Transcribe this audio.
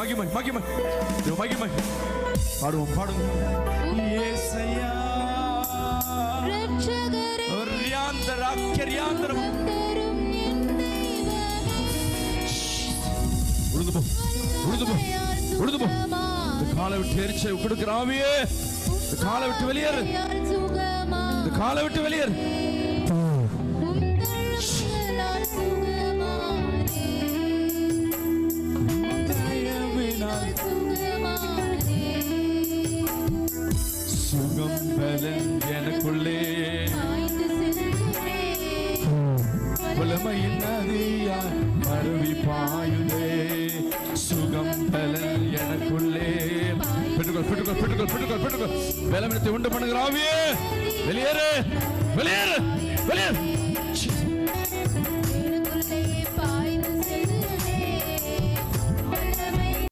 மகிமை மகிமை மகிமை பாடுவோம் பாடுவோம். இயேசையா ரட்சகரே ரியாந்தர அக்கரியாந்தர உழுது போ உழுது போ உழுது போ. காலை விட்டு எரிச்சை கொடுக்கிற ஆவியே காலை விட்டு வெளியேறு, காலை விட்டு வெளியேறு. சுகம் பலன் எனக்குள்ளே புலமையின் நதியாய் மருவி பாயுதே. சுகம் பலன் எனக்குள்ளே. பெற்றுக்கொள் பெற்றுக்கொள் பெற்றுக்கொள் பெற்றுக்கொள் பெற்றுக்கொள். பலவீனத்தை உண்டு பண்ணுகிற ஆவியே வெளியேறு வெளியேறு வெளியேறு.